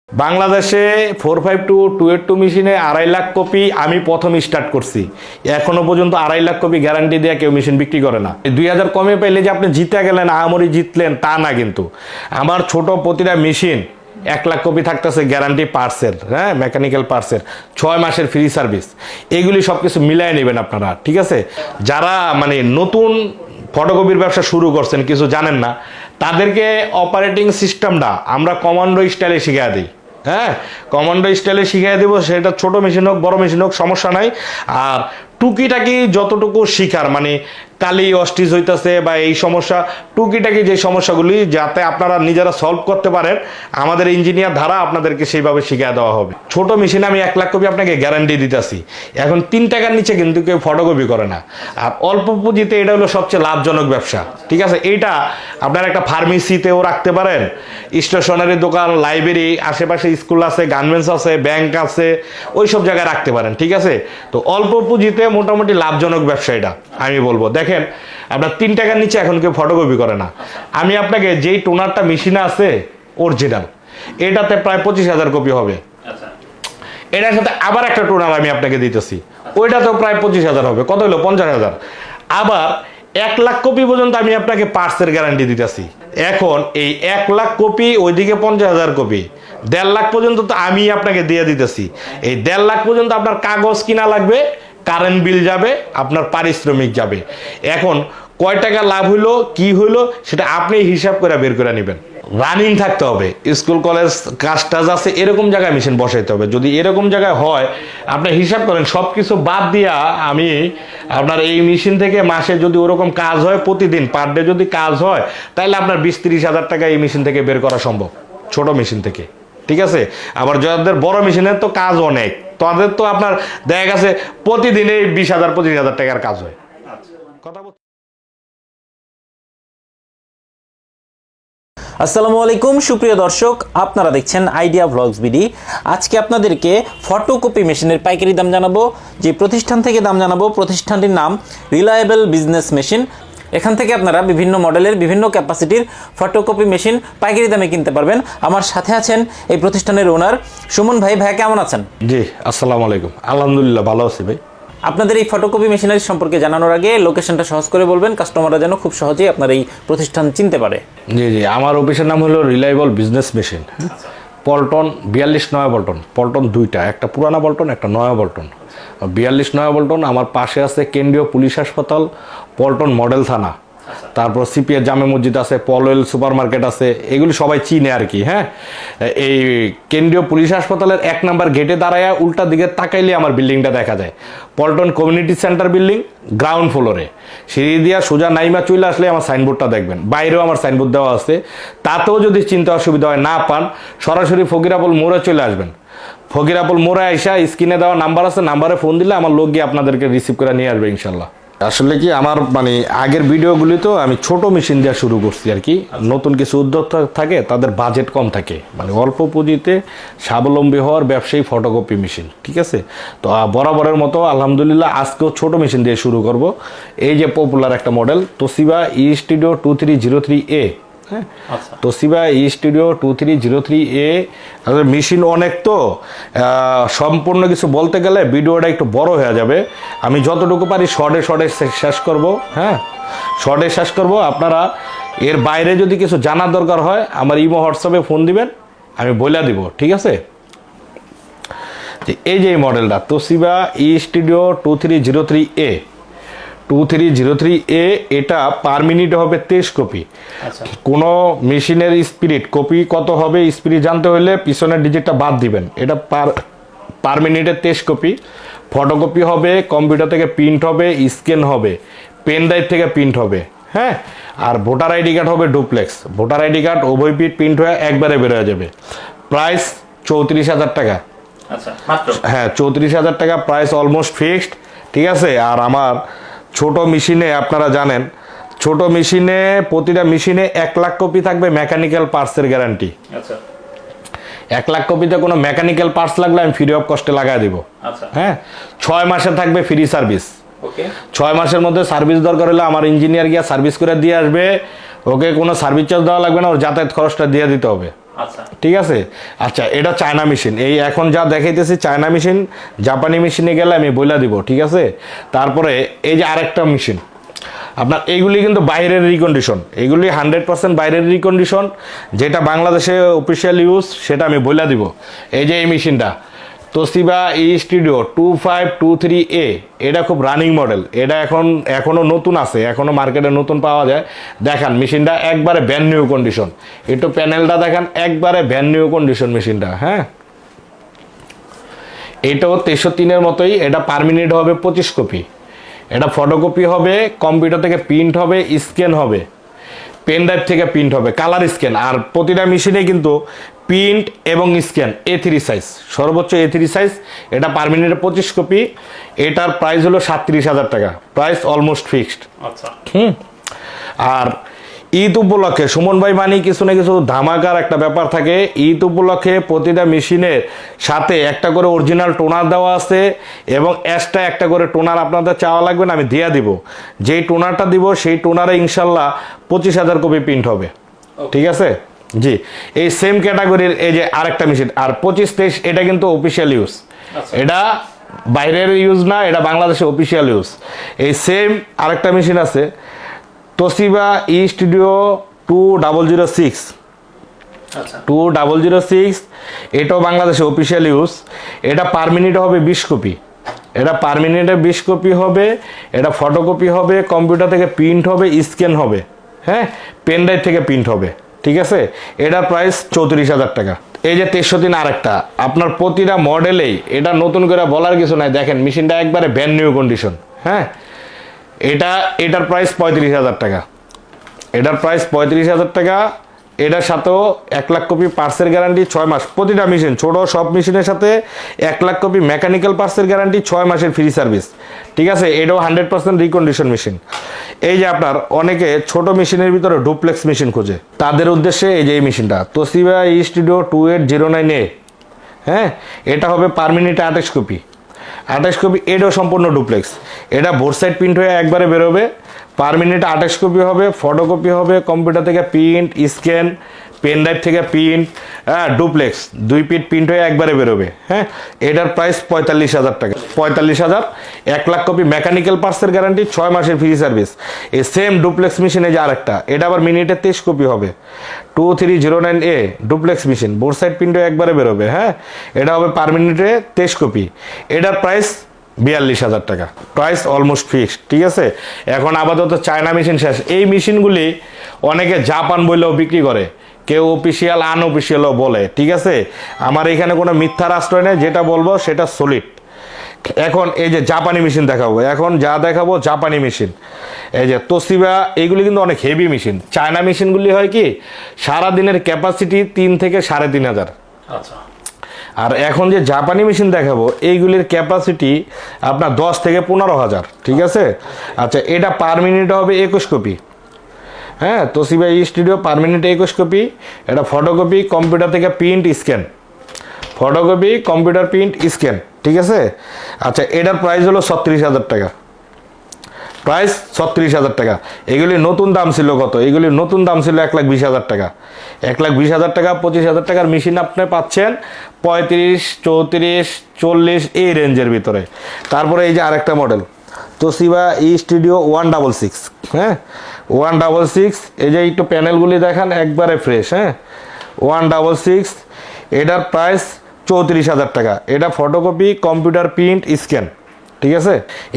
বাংলাদেশে 452 মেশিনে 2.5 লাখ কপি আমি প্রথম স্টার্ট করছি। এখনো পর্যন্ত 2.5 লাখ কপি গ্যারান্টি দিয়ে কেউ মেশিন বিক্রি করে না। 2000 কমে পেলে যে আপনি জিতে গেলেন, আহামরি জিতলেন তা না, কিন্তু আমার ছোট প্রতিটা মেশিন 1 লাখ কপি থাকতেছে গ্যারান্টি পার্টসের, হ্যাঁ, মেকানিক্যাল পার্টসের, 6 মাসের ফ্রি সার্ভিস। এগুলি সব কিছু মিলাই নেবেন আপনারা, ঠিক আছে? যারা মানে নতুন ফটোকপির ব্যবসা শুরু করছেন, কিছু জানেন না, তাদেরকে অপারেটিং সিস্টেমটা আমরা কমান্ডো স্টাইলে শিখিয়ে দিই। হ্যাঁ, কমান্ডো স্টাইলে শিখিয়ে দেবো, সেটা ছোট মেশিন হোক বড় মেশিন হোক সমস্যা নাই। আর টুকিটাকি যতটুকু শিখার, মানে কালি অস্টিচ হইতেছে বা এই সমস্যা, টুকিটাকি যে সমস্যাগুলি যাতে আপনারা নিজেরা সলভ করতে পারেন, আমাদের ইঞ্জিনিয়ার ধারা আপনাদেরকে সেইভাবে শিখিয়ে দেওয়া হবে। ছোট মেশিনে আমি 1 লাখ কপি আপনাকে গ্যারান্টি দিতেছি। এখন 3 টাকার নিচে কিন্তু কেউ ফটোকপি করে না। আর অল্প পুঁজিতে এটা হলো সবচেয়ে লাভজনক ব্যবসা, ঠিক আছে? এইটা আপনার একটা ফার্মেসিতেও রাখতে পারেন, স্টেশনারি দোকান, লাইব্রেরি, আশেপাশে স্কুল আছে, গার্মেন্টস আছে, ব্যাংক আছে, ওই সব জায়গায় রাখতে পারেন, ঠিক আছে? তো অল্প পুঁজিতে মোটামুটি লাভজনক ব্যবসা এটা, আমি বলবো। দেখেন, আপনার 3 টাকার নিচে এখন কেউ ফটোকপি করে না। আমি আপনাকে যেই টোনারটা মেশিনে আছে অরিজিনাল, এটাতে প্রায় 25,000 কপি হবে। এটার সাথে আবার একটা টোনার আমি আপনাকে দিতেছি, ওইটাতেও প্রায় 25,000 হবে। কত হলো? 50,000। আবার 1 লাখ কপি পর্যন্ত আমি আপনাকে পার্টসের গ্যারান্টি দিতেছি। এখন এই 1 লাখ কপি, ওইদিকে 50,000 কপি, 1.5 লাখ পর্যন্ত তো আমি আপনাকে দিয়ে দিতেছি। এই 1.5 লাখ পর্যন্ত আপনার কাগজ কিনা লাগবে, কারেন্ট বিল যাবে, আপনার পারিশ্রমিক যাবে। এখন কয় টাকা লাভ হইলো কি হইলো সেটা আপনি হিসাব করে বের করে নেবেন। রানিং থাকতে হবে, স্কুল কলেজ কাজ টাজ আছে, এরকম জায়গায় মেশিন বসাইতে হবে। যদি এরকম জায়গায় হয়, আপনি হিসাব করেন সব কিছু বাদ দিয়া আমি আপনার এই মেশিন থেকে মাসে যদি ওরকম কাজ হয়, প্রতিদিন পার ডে যদি কাজ হয়, তাহলে আপনার 20-30 হাজার টাকা এই মেশিন থেকে বের করা সম্ভব, ছোট মেশিন থেকে, ঠিক আছে? আবার যাদের বড় মেশিনের তো কাজ অনেক, তাদের তো আপনার দেখা গেছে প্রতিদিনে 20,000-25,000 টাকার কাজ হয়। কথা বলতে আসসালামু আলাইকুম সুপ্রিয় দর্শক, আপনারা দেখছেন আইডিয়া ভ্লগস বিডি। আজকে আপনাদেরকে ফটোকপি মেশিনের পাইকারি দাম জানাবো। যে প্রতিষ্ঠান থেকে দাম জানাবো, প্রতিষ্ঠানটির নাম রিলায়েবল বিজনেস মেশিন। এখান থেকে আপনারা বিভিন্ন মডেলের বিভিন্ন ক্যাপাসিটির ফটোকপি মেশিন পাইকারি দামে কিনতে পারবেন। আমার সাথে আছেন এই প্রতিষ্ঠানের ওনার সুমন ভাই। ভাই কেমন আছেন? জি, আসসালামু আলাইকুম। আলহামদুলিল্লাহ ভালো আছি ভাই। আপনাদের এই ফটোকপি মেশিনারি সম্পর্কে জানানোর আগে লোকেশনটা সহজ করে বলবেন, কাস্টমাররা যেন খুব সহজেই আপনার এই প্রতিষ্ঠান চিনতে পারে। জি জি, আমার অফিসের নাম হলো রিলায়েবল বিজনেস মেশিন, পল্টন 42 নয়া পল্টন। পল্টন দুইটা, একটা পুরানা পল্টন, একটা নয়া পল্টন। 42 নয়া পল্টন, আমার পাশে আছে কেন্দ্রীয় পুলিশ হাসপাতাল, পল্টন মডেল থানা, তারপর সিপিএ জামে মসজিদ আছে, পলওয়েল সুপার মার্কেট আছে, এগুলি সবাই চিনে আর কি। হ্যাঁ, এই কেন্দ্রীয় পুলিশ হাসপাতালের 1 নাম্বার গেটে দাঁড়ায় উল্টা দিকে তাকাইলে আমার বিল্ডিংটা দেখা যায়। Paltan community centre building, ground ফ্লোরে সিঁড়ি দিয়া সোজা নাইমা চলে আসলে আমার সাইনবোর্ডটা দেখবেন। বাইরেও আমার সাইনবোর্ড দেওয়া আছে, তাতেও যদি চিন্তা অসুবিধা হয় না পান, সরাসরি ফকিরাপুল মোড়ে চলে আসবেন। ফকিরাপুল মোড়ে আইসা স্ক্রিনে দেওয়া নাম্বার আছে, নাম্বারে ফোন দিলে আমার লোক গিয়ে আপনাদেরকে রিসিভ করে নিয়ে আসবে ইনশাল্লাহ। আসলে কি, আমার মানে আগের ভিডিওগুলি তো আমি ছোট মেশিন দিয়ে শুরু করছি আর কি। নতুন কিছু উদ্যোক্তা থাকে, তাদের বাজেট কম থাকে, মানে অল্প পুঁজিতে স্বাবলম্বী হওয়ার ব্যবসায়ী ফটোকপি মেশিন, ঠিক আছে? তো বরাবরের মতো আলহামদুলিল্লাহ আজকেও ছোট মেশিন দিয়ে শুরু করব। এই যে পপুলার একটা মডেল তোশিবা ই স্টুডিও 2303A। হ্যাঁ, তোশিবা ই স্টুডিও 2303A। মেশিন অনেক, তো সম্পূর্ণ কিছু বলতে গেলে ভিডিওটা একটু বড় হয়ে যাবে। আমি যতটুকু পারি শর্টে শেষ করব। হ্যাঁ, শর্টে শেষ করব। আপনারা এর বাইরে যদি কিছু জানার দরকার হয়, আমার ইমো হোয়াটসঅ্যাপে ফোন দিবেন, আমি বলে দিব, ঠিক আছে? এই যে এই মডেলটা তোশিবা ই স্টুডিও 2303A, 2303A, এটা পার মিনিটে হবে 23 কপি। কোনো মেশিনের স্পিরিট কপি কত হবে, স্পিরিট জানতে হলে পিছনের ডিজিটটা বাদ দিবেন। এটা পার মিনিটে 23 কপি। ফটোকপি হবে, কম্পিউটার থেকে প্রিন্ট হবে, স্ক্যান হবে, পেন ড্রাইভ থেকে প্রিন্ট হবে। হ্যাঁ, আর ভোটার আইডি কার্ড হবে ডুপ্লেক্স। ভোটার আইডি কার্ড উভয় পিট প্রিন্ট হয়ে একবারে বেরোয় যাবে। প্রাইস 34,000 টাকা। হ্যাঁ, 34,000 টাকা প্রাইস, অলমোস্ট ফিক্সড, ঠিক আছে? আর আমার ছোট মেশিনে আপনারা জানেন, ছোট মেশিনে প্রতিটা মেশিনে 1 লাখ কপি থাকবে মেকানিক্যাল পার্টসের গ্যারান্টি। 1 লাখ কপিতে কোনো মেকানিক্যাল পার্টস লাগলে আমি ফ্রি অফ কস্টে লাগাই দিব। হ্যাঁ, 6 মাসে থাকবে ফ্রি সার্ভিস। 6 মাসের মধ্যে সার্ভিস দরকার হলে আমার ইঞ্জিনিয়ার গিয়ে সার্ভিস করে দিয়ে আসবে। ওকে কোনো সার্ভিস চার্জ দেওয়া লাগবে না, ওর যাতায়াত খরচটা দিয়ে দিতে হবে। আচ্ছা ঠিক আছে। আচ্ছা এটা চায়না মেশিন, এই এখন যা দেখাইতেছি চায়না মেশিন, জাপানি মেশিনে গেলে আমি বইলা দিব, ঠিক আছে। তারপরে এই যে আরেকটা মেশিন আপনার, এইগুলি কিন্তু বাইরের রিকন্ডিশন, এইগুলি 100% বাইরের রিকন্ডিশন, যেটা বাংলাদেশে অফিসিয়াল ইউজ সেটা আমি বইলা দিব। এই যে এই মেশিনটা তোশিবা ই স্টুডিও 2523A, এটা খুব রানিং মডেল, এটা এখনও নতুন আছে, এখনও মার্কেটে নতুন পাওয়া যায়। দেখান মেশিনটা একবারে ব্যান্ড নিউ কন্ডিশন, একটু প্যানেলটা দেখান, একবারে ব্যান্ড নিউ কন্ডিশন মেশিনটা। হ্যাঁ এটাও 63-এর মতোই, এটা পার মিনিট হবে 25 কপি, এটা ফটোকপি হবে, কম্পিউটার থেকে প্রিন্ট হবে, স্ক্যান হবে, পেন ড্রাইভ থেকে প্রিন্ট হবে, কালার স্ক্যান। আর প্রতিটা মেশিনে কিন্তু প্রিন্ট এবং স্ক্যান A3 সাইজ, সর্বোচ্চ A3 সাইজ। এটা পার মিনিটে 25 কপি, এটার প্রাইস হলো 37,000 টাকা, প্রাইস অলমোস্ট ফিক্সড। আচ্ছা আর ঈদ উপলক্ষে সুমন ভাই মানে কিছু না কিছু ধামাকার একটা ব্যাপার থাকে। ঈদ উপলক্ষে প্রতিটা মেশিনের সাথে একটা করে অরিজিনাল টোনার দেওয়া আছে, এবং এক্সট্রা একটা করে টোনার আপনাদের চাওয়া লাগবে না, আমি দিয়ে দিব। যেই টোনারটা দিব সেই টোনারে ইনশাল্লাহ 25,000 কপি প্রিন্ট হবে, ঠিক আছে জি। এই সেম ক্যাটাগরির এই যে আরেকটা মেশিন, আর 25-23 এটা কিন্তু অফিসিয়াল ইউজ, এটা বাইরের ইউজ না, এটা বাংলাদেশে অফিসিয়াল ইউজ। এই সেম আরেকটা মেশিন আছে তোশিবা ই স্টুডিও 2006, আচ্ছা 2006, এটাও বাংলাদেশে অফিসিয়াল ইউজ। এটা পার মিনিটে হবে 20 কপি, এটা পার মিনিটে 20 কপি হবে, এটা ফটোকপি হবে, কম্পিউটার থেকে প্রিন্ট হবে, স্ক্যান হবে, হ্যাঁ পেন ড্রাইভ থেকে প্রিন্ট হবে, ঠিক আছে। এটার প্রাইস 34,000 টাকা। এই যে 63 আরেকটা, আপনার প্রতিটা মডেলেই এটা নতুন করে বলার কিছু নাই, দেখেন মেশিনটা একবারে ব্যান্ড নিউ কন্ডিশন। হ্যাঁ এটার প্রাইস 35,000 টাকা, এটার প্রাইস 35,000 টাকা। এটার সাথেও 1 লাখ কপি পার্সের গ্যারান্টি 6 মাস, প্রতিটা মেশিন ছোট সব মেশিনের সাথে 1 লাখ কপি মেকানিক্যাল পার্সের গ্যারান্টি, 6 মাসের ফ্রি সার্ভিস, ঠিক আছে। এটাও 100% রিকন্ডিশন মেশিন। এই যে আপনার অনেকে ছোট মেশিনের ভিতরে ডুপ্লেক্স মেশিন খোঁজে, তাদের উদ্দেশ্যে এই যে এই মেশিনটা তোশিবা ই স্টুডিও 2809A, হ্যাঁ এটা হবে পার মিনিটে 28 কপি, 28 কপি। এটাও সম্পূর্ণ ডুপ্লেক্স, এটা বোর্ড সাইড প্রিন্ট হয়ে একবারে বেরোবে, পার মিনিটে 28 কপি হবে, ফটোকপি হবে, কম্পিউটার থেকে প্রিন্ট, স্ক্যান, পেন ড্রাইভ থেকে প্রিন্ট, হ্যাঁ ডুপ্লেক্স 2 পিট প্রিন্ট হয়ে একবারে বেরোবে। হ্যাঁ এটার প্রাইস 45,000 টাকা, 45,000। 1 লাখ কপি মেকানিক্যাল পার্টসের গ্যারান্টি, 6 মাসের ফ্রি সার্ভিস। এই সেম ডুপ্লেক্স মেশিনে যে আরেকটা, এটা আবার মিনিটে 23 কপি হবে, 2309A duplex machine, board side print হয়ে একবারে বেরোবে। হ্যাঁ এটা হবে পার মিনিটে 23 কপি, এটার প্রাইস 42,000 টাকা, প্রাইস অলমোস্ট ফিক্সড, ঠিক আছে। এখন আপাতত চায়না মেশিন শেষ। এই মেশিনগুলি অনেকে জাপান বললেও বিক্রি করে, কেউ অফিসিয়াল আনঅফিসিয়ালও বলে, ঠিক আছে। আমার এখানে কোনো মিথ্যার আশ্রয় নেই, যেটা বলবো সেটা সলিড। এখন এই যে জাপানি মেশিন দেখাবো, এখন যা দেখাবো জাপানি মেশিন, এই যে তোশিবা, এইগুলি কিন্তু অনেক হেভি মেশিন। চায়না মেশিনগুলি হয় কি সারা দিনের ক্যাপাসিটি 3 থেকে 3,500। আচ্ছা আর এখন যে জাপানি মেশিন দেখাবো এইগুলির ক্যাপাসিটি আপনার 10 থেকে 15,000, ঠিক আছে। আচ্ছা এটা পার মিনিটে হবে 21 কপি, হ্যাঁ তোশিবা ই স্টুডিও পার মিনিটে 21 কপি। এটা ফটোকপি, কম্পিউটার থেকে print, scan, photocopy, computer print, scan, ঠিক আছে। আচ্ছা এটার প্রাইস হলো 36,000 টাকা, প্রাইস 36,000 টাকা। এগুলি নতুন দাম ছিল কত, এগুলি নতুন দাম ছিল 1,20,000 টাকা, 1,20,000 টাকা। 25,000 টাকার মেশিন আপনি পাচ্ছেন 35, 34, 40 এই রেঞ্জের ভিতরে। তারপরে এই যে আরেকটা মডেল তোশিবা ই স্টুডিও 166, হ্যাঁ 166, এই যে একটু প্যানেলগুলি দেখান একবারে ফ্রেশ, হ্যাঁ 166, এটার প্রাইস 34,000 টাকা। এটা ফটোকপি, কম্পিউটার প্রিন্ট, স্ক্যান, ঠিক আছে।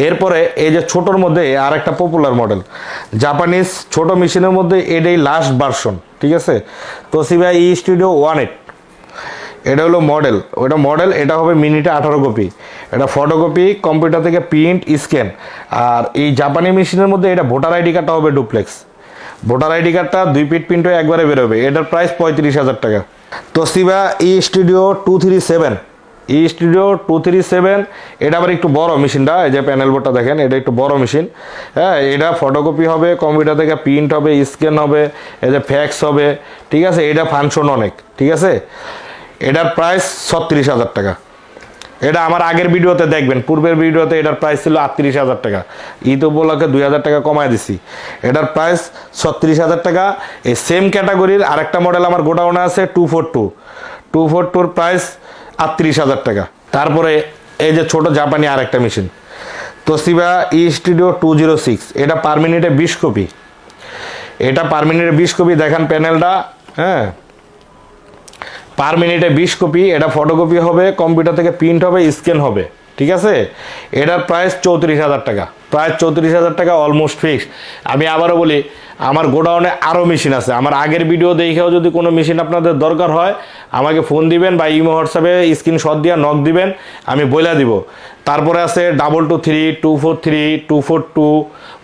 এরপরে এই যে ছোটোর মধ্যে আর একটা পপুলার মডেল জাপানিজ ছোট মেশিনের মধ্যে এটাই লাস্ট ভার্সন, ঠিক আছে। তোশিবা ই স্টুডিও 18, এটা হলো মডেল, ওটা মডেল, এটা হবে মিনিটে 18 কপি। এটা ফটোকপি, কম্পিউটার থেকে প্রিন্ট, স্ক্যান। আর এই জাপানি মেশিনের মধ্যে এটা ভোটার আইডি কার্ডটা হবে ডুপ্লেক্স, ভোটার আইডি কার্ডটা 2 পিট প্রিন্ট হয়ে একবারে বেরোবে। এটার প্রাইস 35,000 টাকা। তোশিবা ই স্টুডিও 237, ই স্টুডিও 237, এটা আবার একটু বড় মেশিনটা, এই যে প্যানেল বোর্ডটা দেখেন, এটা একটু বড় মেশিন। হ্যাঁ এটা ফটোকপি হবে, কম্পিউটার থেকে প্রিন্ট হবে, স্ক্যান হবে, এই যে ফ্যাক্স হবে, ঠিক আছে। এটা ফাংশন অনেক, ঠিক আছে। এটার প্রাইস 36,000 টাকা, এটা আমার আগের ভিডিওতে দেখবেন, পূর্বের ভিডিওতে এটার প্রাইস ছিল 38,000 টাকা। ঈদ উপলক্ষে 2,000 টাকা কমায় দিছি, এটার প্রাইস 36,000 টাকা। এই সেম ক্যাটাগরির আরেকটা মডেল আমার গোডাউনে আছে 242 প্রাইস 38,000 টাকা। তারপরে এই যে ছোট জাপানি আরেকটা মেশিন তোশিবা ই স্টুডিও 206, এটা পার মিনিটে 20 কপি, এটা পার মিনিটে 20 কপি। দেখেন প্যানেলটা, হ্যাঁ পার মিনিটে 20 কপি। এটা ফটোকপি হবে, কম্পিউটার থেকে প্রিন্ট হবে, স্ক্যান হবে, ঠিক আছে। এটার প্রাইস 34,000 টাকা, প্রায় 34,000 টাকা অলমোস্ট ফিক্সড। আমি আবারও বলি, আমার গোডাউনে আরও মেশিন আছে। আমার আগের ভিডিও দেখেও যদি কোনো মেশিন আপনাদের দরকার হয় আমাকে ফোন দিবেন বা ইমো হোয়াটসঅ্যাপে স্ক্রিনশট দিয়ে নক দিবেন, আমি বলে দিব। তারপরে আছে 223, 243, 242,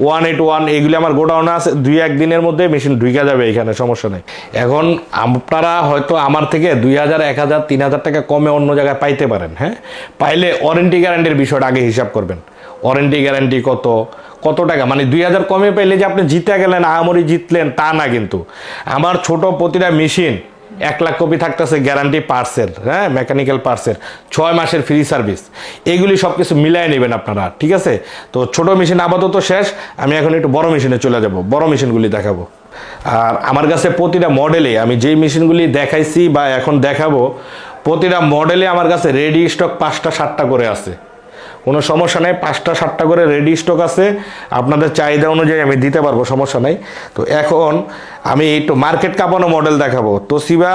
181, এগুলি আমার গোডাউনে আছে। 2-1 দিনের মধ্যে মেশিন ঢুকে যাবে এখানে, সমস্যা নেই। এখন আপনারা হয়তো আমার থেকে 2,000, 1,000, 3,000 টাকা কমে অন্য জায়গায় পাইতে পারেন, হ্যাঁ। পাইলে ওয়ারেন্টি গ্যারান্টির বিষয়টা আগে হিসাব করবেন। ওয়ারেন্টি গ্যারান্টি কত টাকা, মানে 2,000 কমে পাইলে যে আপনি জিতে গেলেন, আহামরি জিতলেন তা না। কিন্তু আমার ছোট প্রতিটা মেশিন 1 লাখ কপি থাকতেছে গ্যারান্টি পার্টসের, হ্যাঁ, মেকানিক্যাল পার্টসের, 6 মাসের ফ্রি সার্ভিস। এগুলি সব কিছু মিলাই নেবেন আপনারা, ঠিক আছে। তো ছোট মেশিন আপাতত শেষ, আমি এখন একটু বড় মেশিনে চলে যাব, বড় মেশিনগুলি দেখাবো। আর আমার কাছে প্রতিটা মডেলে আমি যেই মেশিনগুলি দেখাইছি বা এখন দেখাবো, প্রতিটা মডেলে আমার কাছে রেডি স্টক 5টা 7টা করে আছে, কোনো সমস্যা নেই। 5টা 7টা করে রেডি স্টক আছে, আপনাদের চাহিদা অনুযায়ী আমি দিতে পারবো, সমস্যা নেই। তো এখন আমি একটু মার্কেট কাঁপানো মডেল দেখাবো। তোশিবা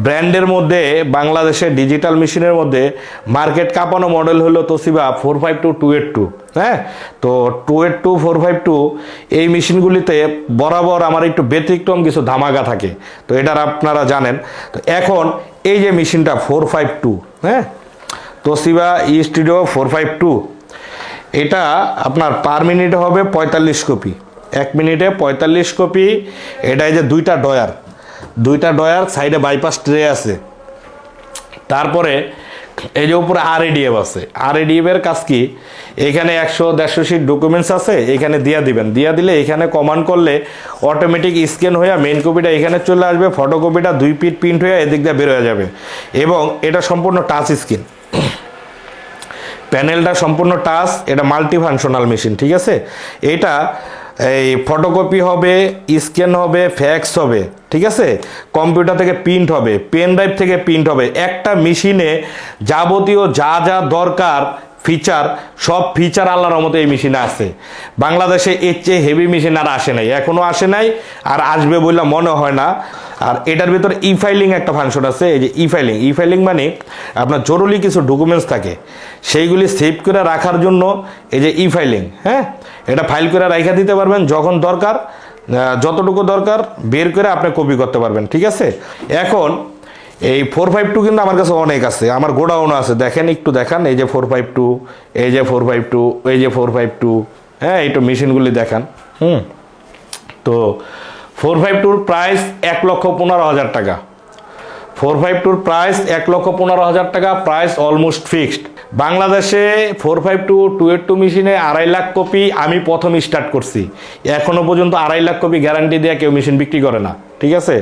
ব্র্যান্ডের মধ্যে বাংলাদেশের ডিজিটাল মেশিনের মধ্যে মার্কেট কাঁপানো মডেল হলো তোশিবা 452 282, হ্যাঁ। তো 282 452 এই মেশিনগুলিতে বরাবর আমার একটু ব্যতিক্রম কিছু ধামাকা থাকে, তো এটার আপনারা জানেন। তো এখন এই যে মেশিনটা 452, হ্যাঁ, তোশিবা ই স্টুডিও 452, এটা আপনার পার মিনিটে হবে 45 কপি, 1 মিনিটে 45 কপি। এটা এই যে দুইটা ডয়ার, সাইডে বাইপাস ট্রে আছে। তারপরে এই যে উপরে RADF আছে। RADF এর কাজ কি, এখানে 100-150 শিট ডকুমেন্টস আছে, এখানে দিয়ে দিবেন। দিয়ে দিলে এখানে কমান্ড করলে অটোমেটিক স্ক্যান হয়ে মেইন কপিটা এখানে চলে আসবে, ফটোকপিটা 2 পিট প্রিন্ট হয়ে এদিক দিয়ে বের হয়ে যাবে। এবং এটা সম্পূর্ণ টাচ স্ক্রিন, প্যানেলটা সম্পূর্ণ টাচ, এটা মাল্টি ফাংশনাল মেশিন, ঠিক আছে। এটা এই ফটোকপি হবে, স্ক্যান হবে, ফ্যাক্স হবে, ঠিক আছে। কম্পিউটার থেকে প্রিন্ট হবে, পেন ড্রাইভ থেকে প্রিন্ট হবে। একটা মেশিনে যাবতীয় যা যা দরকার ফিচার, সব ফিচার আল্লাহর রহমতে এই মেশিনে আছে। বাংলাদেশে এর চেয়ে হেভি মেশিন আর আসে নাই, এখনও আসে নাই, আর আসবে বলে মনে হয় না। আর এটার ভিতরে ই ফাইলিং একটা ফাংশন আছে। এই যে ই ফাইলিং মানে আপনার জরুরি কিছু ডকুমেন্টস থাকে, সেইগুলি সেভ করে রাখার জন্য এই যে ই ফাইলিং, হ্যাঁ, এটা ফাইল করে রাখা দিতে পারবেন। যখন দরকার, যতটুকু দরকার বের করে আপনি কপি করতে পারবেন, ঠিক আছে। এখন এই 452 কিন্তু আমার কাছে অনেক আছে, আমার গোডাউনও আছে। দেখেন, একটু দেখান, এই যে 452, এই যে 452, এই যে 452, হ্যাঁ, একটু মেশিনগুলি দেখান। তো 452 প্রাইস 1,15,000 টাকা, 452 প্রাইস 1,15,000 টাকা, প্রাইস অলমোস্ট ফিক্সড। বাংলাদেশে 452 282 মেশিনে 2.5 লাখ কপি আমি প্রথম স্টার্ট করছি, এখনো পর্যন্ত 2.5 লাখ কপি গ্যারান্টি দিয়ে কেউ মেশিন বিক্রি করে না, ঠিক আছে।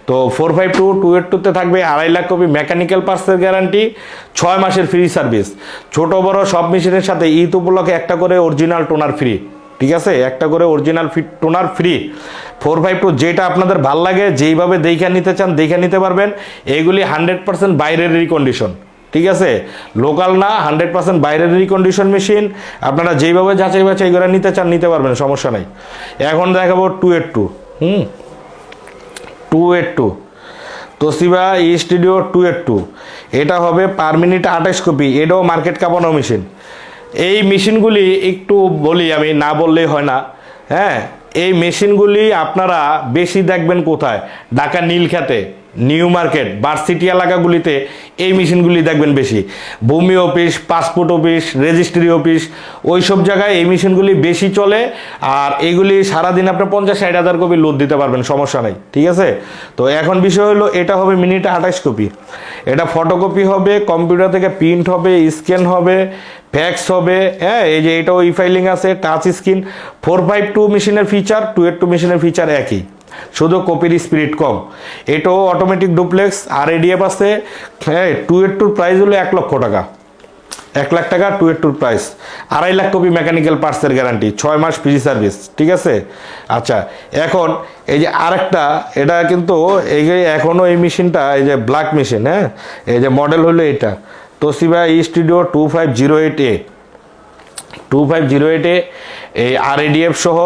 তো 452 282 থাকবে 2.5 লাখ কপি মেকানিক্যাল পার্টসের গ্যারান্টি, 6 মাসের ফ্রি সার্ভিস। ছোট বড় সব মেশিনের সাথে ঈদ উপলক্ষে একটা করে অরিজিনাল টোনার ফ্রি, ঠিক আছে, একটা করে অরিজিনাল টোনার ফ্রি। 452 যেটা আপনাদের ভাল লাগে, যেইভাবে দেখে নিতে চান দেখে নিতে পারবেন। এইগুলি 100% বাইরের রিকন্ডিশন, ঠিক আছে, লোকাল না, 100% বাইরের রিকন্ডিশন মেশিন। আপনারা যেইভাবে যাচাই বাছাই করে নিতে চান নিতে পারবেন, সমস্যা নাই। এখন দেখাবো 282, 282 তোশিবা ই স্টুডিও 282, এটা হবে পার মিনিট 28 কপি। এটাও মার্কেট কাঁপানো মেশিন। এই মেশিনগুলি একটু বলি, আমি না বললেই হয় না, হ্যাঁ। এই মেশিনগুলি আপনারা বেশি দেখবেন কোথায়, ঢাকা নীলক্ষেতে, নিউ মার্কেট, ভার্সিটি এলাকাগুলিতে এই মেশিনগুলি দেখবেন বেশি। ভূমি office, passport office, registry office, ওই সব জায়গায় এই মেশিনগুলি বেশি চলে। আর এইগুলি সারাদিন আপনি 50-60 হাজার কপি লোড দিতে পারবেন, সমস্যা নেই, ঠিক আছে। তো এখন বিষয় হলো, এটা হবে মিনিটে 28 কপি। এটা ফটোকপি হবে, কম্পিউটার থেকে প্রিন্ট হবে, স্ক্যান হবে, ফ্যাক্স হবে, হ্যাঁ। এই যে এটাও ই ফাইলিং আছে, টাচ স্ক্রিন। 452 মেশিনের ফিচার 282 মেশিনের ফিচার একই, শুধু কপির স্পিড কম। এটাও অটোমেটিক ডুপ্লেক্স, RADF আছে, হ্যাঁ। 282 প্রাইস হলো 1 লক্ষ টাকা, 1 লাখ টাকা 282 প্রাইস, 2.5 লাখ কপি মেকানিক্যাল পার্টসের গ্যারান্টি, 6 মাস ফ্রি সার্ভিস, ঠিক আছে। আচ্ছা, এখন এই যে আরেকটা, এটা কিন্তু এই যে এখনও এই মেশিনটা, এই যে ব্ল্যাক মেশিন, হ্যাঁ, এই যে মডেল হলো এটা তোশিবা স্টুডিও 2508A 2508A, এই RADF সহ।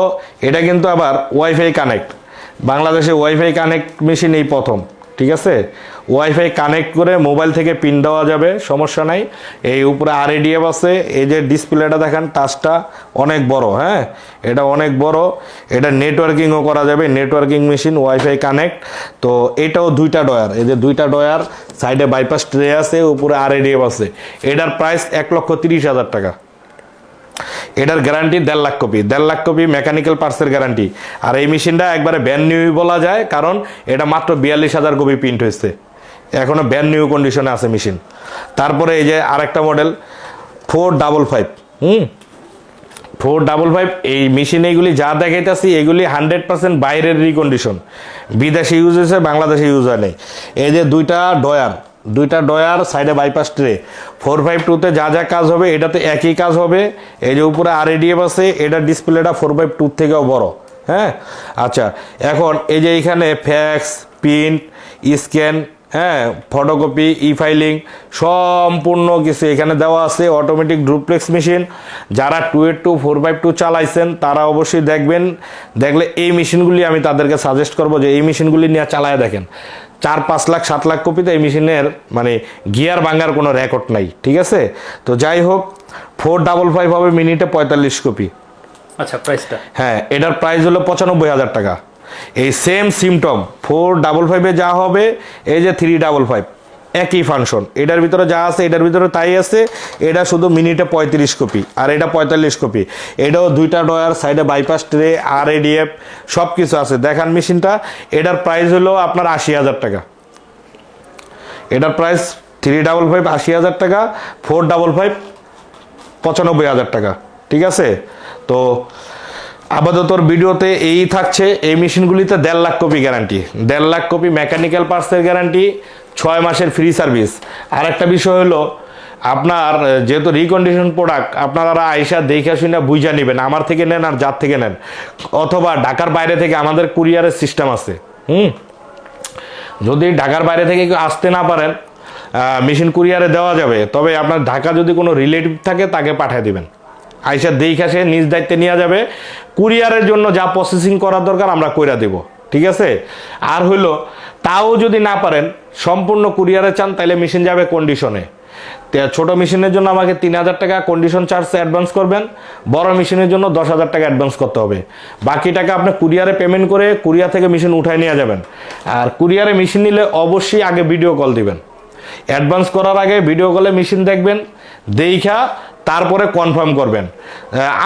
এটা কিন্তু আবার ওয়াইফাই কানেক্ট, বাংলাদেশে ওয়াইফাই কানেক্ট মেশিন এই প্রথম, ঠিক আছে। ওয়াইফাই কানেক্ট করে মোবাইল থেকে পিন দেওয়া যাবে, সমস্যা নাই। এই উপরে RADF আছে, এই যে ডিসপ্লেটা দেখেন, টাচটা অনেক বড়, হ্যাঁ, এটা অনেক বড়। এটা নেটওয়ার্কিংও করা যাবে, নেটওয়ার্কিং মেশিন, ওয়াইফাই কানেক্ট। তো এটাও 2টা ডয়ার, এই যে 2টা ডয়ার, সাইডে বাইপাস ট্রে আছে, উপরে RADF আছে। এটার প্রাইস 1,30,000 টাকা। এটার গ্যারান্টি 1.5 লাখ কপি, 1.5 লাখ কপি মেকানিক্যাল পার্টসের গ্যারান্টি। আর এই মেশিনটা একবারে ব্যান্ড নিউ বলা যায়, কারণ এটা মাত্র 42,000 কপি প্রিন্ট হয়েছে, এখনো ব্যান্ড নিউ কন্ডিশনে আছে মেশিন। তারপরে এই যে আরেকটা মডেল 455, 455, এই মেশিন এইগুলি যা দেখাইতেছি এগুলি 100% বাইরের রিকন্ডিশন, বিদেশে ইউজ হয়েছে, বাংলাদেশে ইউজ হয় নাই। এই যে 2টা ডয়ার, সাইডে বাইপাস ট্রে, 452-তে যা যা কাজ হবে এটাতে একই কাজ হবে। এই যে উপরে RADF আছে, এটার ডিসপ্লেটা 452 থেকেও বড়, হ্যাঁ। আচ্ছা, এখন এই যে এইখানে ফ্যাক্স, প্রিন্ট, স্ক্যান, হ্যাঁ, ফটোকপি, ফাইলিং সম্পূর্ণ কিছু এখানে দেওয়া আছে। অটোমেটিক ডুপ্লেক্স মেশিন, যারা 282 452 চালাইছেন তারা অবশ্যই দেখবেন, দেখলে এই মেশিনগুলি আমি তাদেরকে সাজেস্ট করবো যে এই মেশিনগুলি নিয়ে চালায় দেখেন। 4-5 লাখ 7 লাখ কপিতে এই মেশিনের মানে গিয়ার ভাঙার কোনো রেকর্ড নাই, ঠিক আছে। তো যাই হোক, 455 হবে মিনিটে 45 কপি। আচ্ছা, প্রাইসটা? হ্যাঁ, এটার প্রাইস হলো 95,000 টাকা। এই সেম সিমটম 455-এ যা হবে, এই যে 355 একই ফাংশন, এটার ভিতরে যা আছে এটার ভিতরে তাই আছে। এটা শুধু মিনিটে 35 কপি, আর এটা 45 কপি। এটাও 2টা ডয়ার, সাইডে বাইপাস ট্রে, RADF সব কিছু আছে। দেখান মেশিনটা, এটার প্রাইস হলো আপনার 80,000 টাকা। এটার প্রাইস 355 80,000 টাকা, 455 95,000 টাকা, ঠিক আছে। তো আপাতত ভিডিওতে এই থাকছে। এই মেশিনগুলিতে 1.5 lakh copy guarantee, 1.5 lakh copy mechanical পার্টসের গ্যারান্টি, 6 মাসের ফ্রি সার্ভিস। আর একটা বিষয় হলো, আপনার যেহেতু রিকন্ডিশন প্রোডাক্ট, আপনারা আইসা দেখে শুনে বুঝা নেবেন, আমার থেকে নেন আর যার থেকে নেন, অথবা ঢাকার বাইরে থেকে আমাদের কুরিয়ারের সিস্টেম আছে। যদি ঢাকার বাইরে থেকে কেউ আসতে না পারেন, মেশিন কুরিয়ারে দেওয়া যাবে, তবে আপনার ঢাকা যদি কোনো রিলেটিভ থাকে তাকে পাঠিয়ে দিবেন, আইসা দেখে সে নিজ দায়িত্বে নিয়ে যাবে। কুরিয়ারের জন্য যা প্রসেসিং করার দরকার আমরা কইরা দেব, ঠিক আছে। আর হইলো, তাও যদি না পারেন, সম্পূর্ণ কুরিয়ারে চান, তাহলে মেশিন যাবে কন্ডিশনে। ছোট মেশিনের জন্য আমাকে 3,000 টাকা কন্ডিশন চার্জ অ্যাডভান্স করবেন, বড় মেশিনের জন্য 10,000 টাকা অ্যাডভান্স করতে হবে। বাকি টাকা আপনি কুরিয়ারে পেমেন্ট করে কুরিয়ার থেকে মেশিন উঠায় নিয়ে যাবেন। আর কুরিয়ারে মেশিন নিলে অবশ্যই আগে ভিডিও কল দিবেন, অ্যাডভান্স করার আগে ভিডিও কলে মেশিন দেখবেন, দেখা তারপরে কনফার্ম করবেন।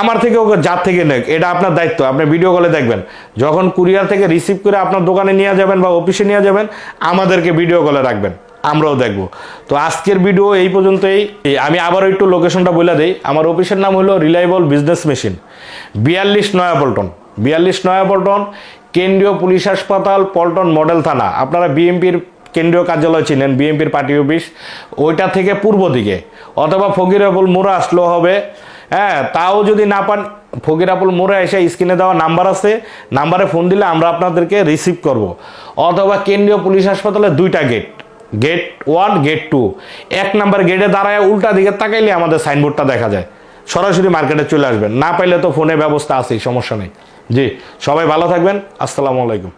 আমার থেকে ওকে যার থেকে নেক, এটা আপনার দায়িত্ব, আপনি ভিডিও কলে দেখবেন। যখন কুরিয়ার থেকে রিসিভ করে আপনার দোকানে নিয়ে যাবেন বা অফিসে নিয়ে যাবেন, আমাদেরকে ভিডিও কলে রাখবেন, আমরাও দেখব। তো আজকের ভিডিও এই পর্যন্তই। আমি আবারও একটু লোকেশনটা বলে দিই। আমার অফিসের নাম হলো reliable business machine, 42 Naya Paltan, 42 Naya Paltan, কেন্দ্রীয় পুলিশ হাসপাতাল, পল্টন মডেল থানা। আপনারা বিএমপির কেন্দ্রীয় কার্যালয় চিনেন, বিএমপির পার্টি অফিস, ওইটা থেকে পূর্ব দিকে, অথবা ফকিরাপুল মোড়া আসলেও হবে। হ্যাঁ, তাও যদি না পান, ফকিরাপুল মোড়ে এসে স্ক্রিনে দেওয়া নাম্বার আছে, নাম্বারে ফোন দিলে আমরা আপনাদেরকে রিসিভ করব। অথবা কেন্দ্রীয় পুলিশ হাসপাতালে 2টা গেট, গেট 1 গেট 2। 1 নাম্বার গেটে দাঁড়ায় উল্টা দিকে তাকাইলে আমাদের সাইনবোর্ডটা দেখা যায়। সরাসরি মার্কেটে চলে আসবেন, না পাইলে তো ফোনে ব্যবস্থা আছেই, সমস্যা নেই। জি, সবাই ভালো থাকবেন, আসসালামু আলাইকুম।